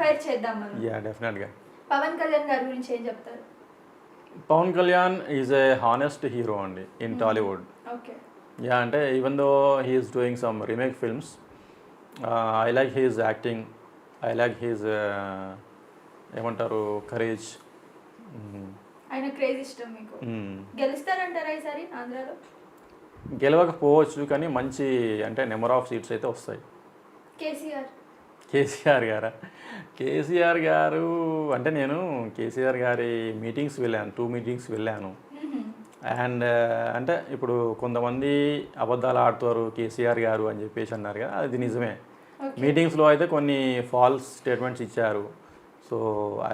Fire చేద్దాం మనం. Yeah డెఫినెట్గా. పవన్ కళ్యాణ్ గారి గురించి ఏం చెప్తారు? Pawan Kalyan is a honest hero అండి ఇన్ టాలీవుడ్. ఓకే. యా అంటే even though he's doing some remake films, I like his acting, I like his ఏమంటారు కరేజ్. ఆయన క్రేజ్ ఇష్టం మీకు. గెలుస్తారంటారా ఈసారి ఆంధ్రాలో? గెలవకపోవచ్చు కానీ మంచి అంటే నెంబర్ ఆఫ్ సీట్స్ అయితే వస్తాయి. కేసీఆర్ గారు అంటే నేను కేసీఆర్ గారి మీటింగ్స్ వెళ్ళాను, 2 మీటింగ్స్ వెళ్ళాను. అండ్ అంటే ఇప్పుడు కొంతమంది అబద్ధాలు ఆడుతారు కేసీఆర్ గారు అని చెప్పేసి అన్నారు కదా, అది నిజమే. మీటింగ్స్లో అయితే కొన్ని ఫాల్స్ స్టేట్మెంట్స్ ఇచ్చారు. So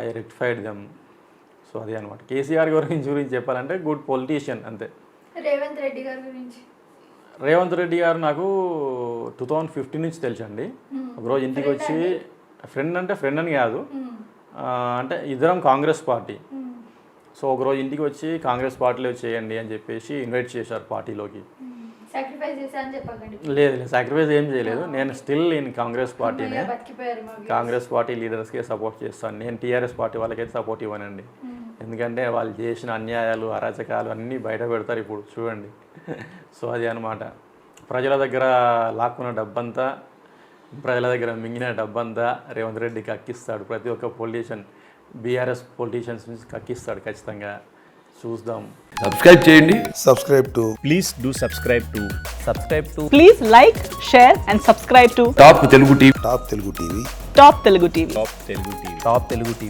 I rectified them. So అదే అనమాట. కేసీఆర్ గురించి చెప్పాలంటే గుడ్ పొలిటీషియన్ అంతే. రేవంత్ రెడ్డి గారి గురించి? రేవంత్ రెడ్డి గారు నాకు 2015 నుంచి తెలుసండి. ఒకరోజు ఇంటికి వచ్చి, ఫ్రెండ్ అని కాదు, అంటే ఇద్దరం కాంగ్రెస్ పార్టీ. సో ఒకరోజు ఇంటికి వచ్చి కాంగ్రెస్ పార్టీలో చేయండి అని చెప్పేసి ఇన్వైట్ చేశారు పార్టీలోకి. లేదు సాక్రిఫైస్ ఏం చేయలేదు. నేను స్టిల్ నేను కాంగ్రెస్ పార్టీనే, కాంగ్రెస్ పార్టీ లీడర్స్కే సపోర్ట్ చేస్తాను. నేను టీఆర్ఎస్ పార్టీ వాళ్ళకైతే సపోర్ట్ ఇవ్వనండి. ఎందుకంటే వాళ్ళు చేసిన అన్యాయాలు అరాచకాలు అన్నీ బయట పెడతారు ఇప్పుడు చూడండి. సో అది అనమాట. ప్రజల దగ్గర లాక్కున్న డబ్బంతా, ప్రజల దగ్గర మింగిన డబ్బంతా రేవంత్ రెడ్డి కక్కిస్తాడు. ప్రతి ఒక్క పొలిటీషియన్, బీఆర్ఎస్ పొలిటీషియన్స్ నుంచి కక్కిస్తాడు ఖచ్చితంగా. చూద్దాం. సబ్స్క్రైబ్ చేయండి. Please do subscribe to Please like, share and subscribe to top Telugu TV. Top Telugu TV. Top Telugu TV.